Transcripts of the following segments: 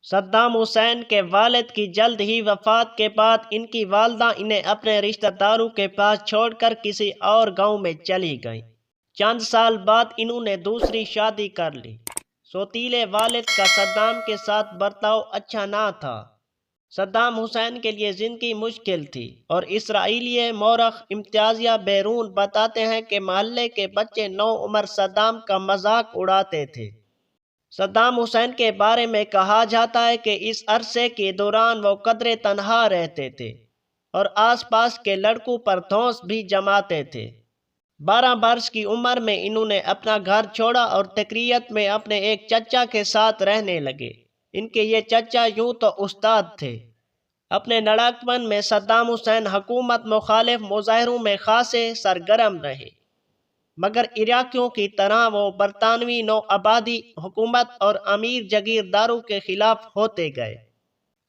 Saddam Hussein کے والد کی جلد ہی وفات کے بعد ان کی والدہ انہیں اپنے رشتہ داروں کے پاس چھوڑ کر کسی اور گاؤں میں چلی گئیں۔ چند سال بعد انہوں نے دوسری شادی کر لی۔ سوتیلے والد کا صدام کے ساتھ برتاؤ اچھا نہ تھا۔ صدام حسین کے لیے زندگی مشکل تھی، اور اسرائیلی مورخ امتیازیہ بیرون بتاتے ہیں کہ محلے کے بچے نو عمر صدام کا مذاق اڑاتے تھے۔ صدام حسین کے بارے میں کہا جاتا ہے کہ اس عرصے کے دوران وہ قدرے تنہا رہتے تھے اور آس پاس کے لڑکوں پر دھونس بھی جماتے تھے۔ 12 برس کی عمر میں انہوں نے اپنا گھر چھوڑا اور تکریت میں اپنے ایک چچا کے ساتھ رہنے لگے۔ ان کے یہ چچا یوں تو استاد تھے۔ اپنے لڑکپن میں صدام حسین حکومت مخالف مظاہروں میں خاصے سرگرم رہے، مگر عراقیوں کی طرح وہ برطانوی نوآبادی حکومت اور امیر جاگیرداروں کے خلاف ہوتے گئے۔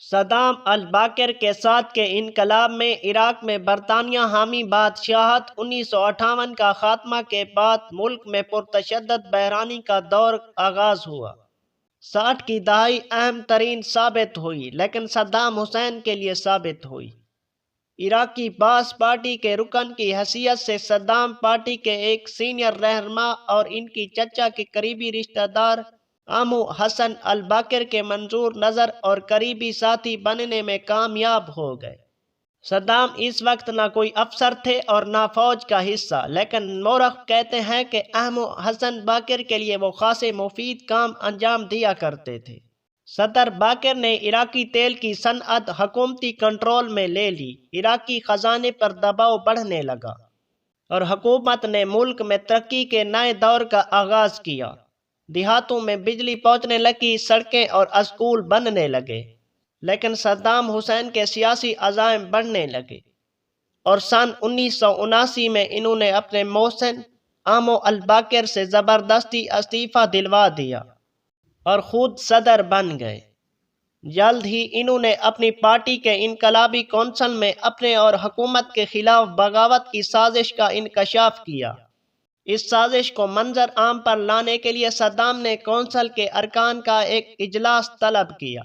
صدام الباقر کے ساتھ کے انقلاب میں عراق میں برطانیہ حامی بادشاہت 1958 کا خاتمہ کے بعد ملک میں پرتشدد بحرانی کا دور آغاز ہوا۔ 60 کی دہائی اہم ترین ثابت ہوئی، لیکن صدام حسین کے لیے ثابت ہوئی۔ عراقی باث پارٹی کے رکن کی حیثیت سے صدام پارٹی کے ایک سینئر رہنما اور ان کی چچا کے قریبی رشتہ دار عمو حسن الباقر کے منظور نظر اور قریبی ساتھی بننے میں کامیاب ہو گئے۔ صدام اس وقت نہ کوئی افسر تھے اور نہ فوج کا حصہ، لیکن مورخ کہتے ہیں کہ عمو حسن باقر کے لیے وہ خاصے مفید کام انجام دیا کرتے تھے۔ صدر باقر نے عراقی تیل کی صنعت حکومتی کنٹرول میں لے لی۔ عراقی خزانے پر دباؤ بڑھنے لگا اور حکومت نے ملک میں ترقی کے نئے دور کا آغاز کیا۔ دیہاتوں میں بجلی پہنچنے لگی، سڑکیں اور اسکول بننے لگے، لیکن صدام حسین کے سیاسی عزائم بڑھنے لگے اور سن 1979 میں انہوں نے اپنے محسن عمو الباقر سے زبردستی استعفیٰ دلوا دیا اور خود صدر بن گئے۔ جلد ہی انہوں نے اپنی پارٹی کے انقلابی کونسل میں اپنے اور حکومت کے خلاف بغاوت کی سازش کا انکشاف کیا۔ اس سازش کو منظر عام پر لانے کے لیے صدام نے کونسل کے ارکان کا ایک اجلاس طلب کیا۔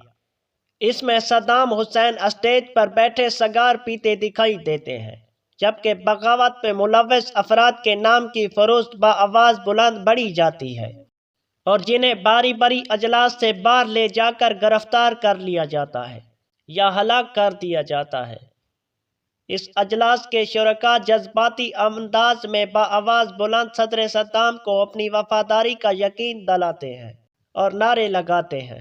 اس میں صدام حسین اسٹیج پر بیٹھے سگار پیتے دکھائی دیتے ہیں، جبکہ بغاوت میں ملوث افراد کے نام کی فہرست بآواز بلند پڑھی جاتی ہے اور جنہیں باری باری اجلاس سے باہر لے جا کر گرفتار کر لیا جاتا ہے یا ہلاک کر دیا جاتا ہے۔ اس اجلاس کے شرکاء جذباتی انداز میں بآواز بلند صدر صدام کو اپنی وفاداری کا یقین دلاتے ہیں اور نعرے لگاتے ہیں۔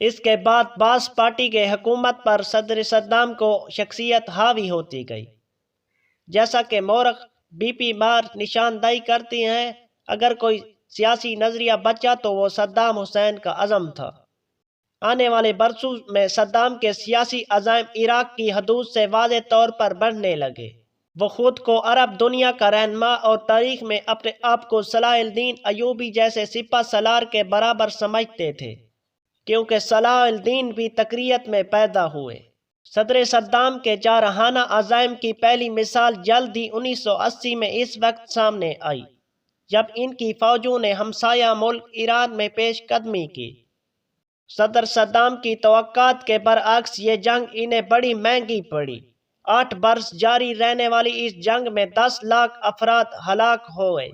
اس کے بعد باث پارٹی کے حکومت پر صدر صدام کو شخصیت حاوی ہوتی گئی۔ جیسا کہ مورخ بی پی مار نشاندہی کرتی ہیں، اگر کوئی سیاسی نظریہ بچا تو وہ صدام حسین کا عزم تھا۔ آنے والے برسوں میں صدام کے سیاسی عزائم عراق کی حدود سے واضح طور پر بڑھنے لگے۔ وہ خود کو عرب دنیا کا رہنما اور تاریخ میں اپنے آپ کو صلاح الدین ایوبی جیسے سپہ سالار کے برابر سمجھتے تھے، کیونکہ صلاح الدین بھی تکریت میں پیدا ہوئے۔ صدر صدام کے جارحانہ عزائم کی پہلی مثال جلد ہی 1980 میں اس وقت سامنے آئی جب ان کی فوجوں نے ہمسایہ ملک ایران میں پیش قدمی کی۔ صدر صدام کی توقعات کے برعکس یہ جنگ انہیں بڑی مہنگی پڑی۔ 8 برس جاری رہنے والی اس جنگ میں 10 لاکھ افراد ہلاک ہوئے۔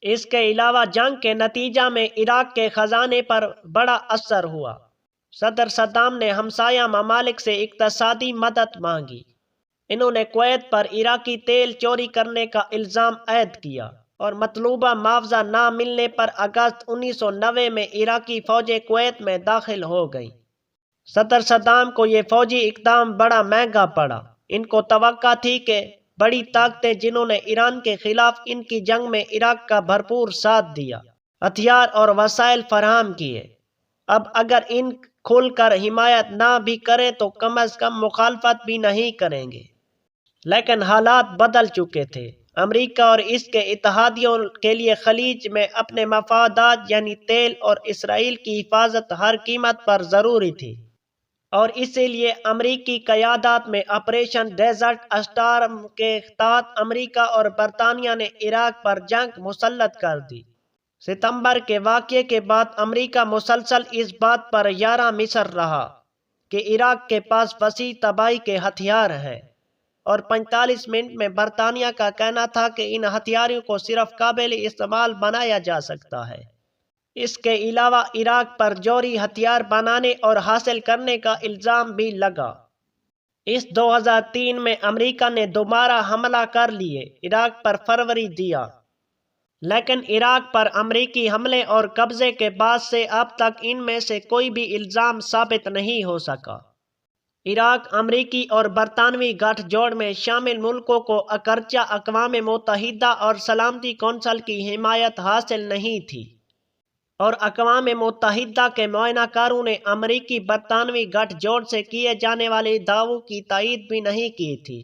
اس کے علاوہ جنگ کے نتیجہ میں عراق کے خزانے پر بڑا اثر ہوا۔ صدر صدام نے ہمسایہ ممالک سے اقتصادی مدد مانگی۔ انہوں نے کویت پر عراقی تیل چوری کرنے کا الزام عائد کیا اور مطلوبہ معاوضہ نہ ملنے پر اگست 1990 میں عراقی فوجیں کویت میں داخل ہو گئیں۔ صدر صدام کو یہ فوجی اقدام بڑا مہنگا پڑا۔ ان کو توقع تھی کہ بڑی طاقتیں جنہوں نے ایران کے خلاف ان کی جنگ میں عراق کا بھرپور ساتھ دیا، ہتھیار اور وسائل فراہم کیے، اب اگر ان کھل کر حمایت نہ بھی کریں تو کم از کم مخالفت بھی نہیں کریں گے۔ لیکن حالات بدل چکے تھے۔ امریکہ اور اس کے اتحادیوں کے لیے خلیج میں اپنے مفادات یعنی تیل اور اسرائیل کی حفاظت ہر قیمت پر ضروری تھی، اور اسی لیے امریکی قیادت میں آپریشن ڈیزرٹ اسٹارم کے تحت امریکہ اور برطانیہ نے عراق پر جنگ مسلط کر دی۔ ستمبر کے واقعے کے بعد امریکہ مسلسل اس بات پر یارہ مصر رہا کہ عراق کے پاس وسیع تباہی کے ہتھیار ہیں، اور 45 منٹ میں برطانیہ کا کہنا تھا کہ ان ہتھیاروں کو صرف قابل استعمال بنایا جا سکتا ہے۔ اس کے علاوہ عراق پر جوہری ہتھیار بنانے اور حاصل کرنے کا الزام بھی لگا۔ اس 2003 میں امریکہ نے دوبارہ حملہ کر لیے عراق پر فروری دیا، لیکن عراق پر امریکی حملے اور قبضے کے بعد سے اب تک ان میں سے کوئی بھی الزام ثابت نہیں ہو سکا۔ عراق امریکی اور برطانوی گٹھ جوڑ میں شامل ملکوں کو اگرچہ اقوام متحدہ اور سلامتی کونسل کی حمایت حاصل نہیں تھی، اور اقوام متحدہ کے معائنہ کاروں نے امریکی برطانوی گٹھ جوڑ سے کیے جانے والے دعووں کی تائید بھی نہیں کی تھی،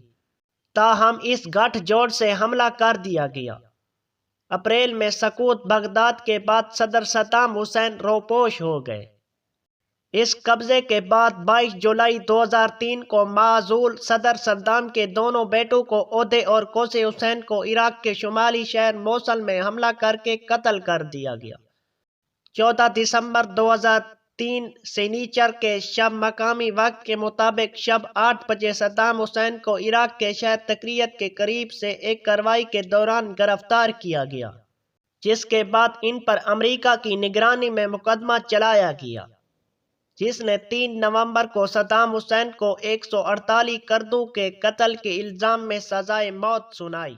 تاہم اس گٹھ جوڑ سے حملہ کر دیا گیا۔ اپریل میں سقوط بغداد کے بعد صدر صدام حسین روپوش ہو گئے۔ اس قبضے کے بعد 22 جولائی 2003 کو معزول صدر صدام کے دونوں بیٹوں کو عہدے اور قوسی حسین کو عراق کے شمالی شہر موصل میں حملہ کر کے قتل کر دیا گیا۔ 14 دسمبر 2003 سنیچر کے شب مقامی وقت کے مطابق شب 8 بجے صدام حسین کو عراق کے شہر تکریت کے قریب سے ایک کارروائی کے دوران گرفتار کیا گیا، جس کے بعد ان پر امریکہ کی نگرانی میں مقدمہ چلایا گیا، جس نے 3 نومبر کو صدام حسین کو 148 کردوں کے قتل کے الزام میں سزائے موت سنائی۔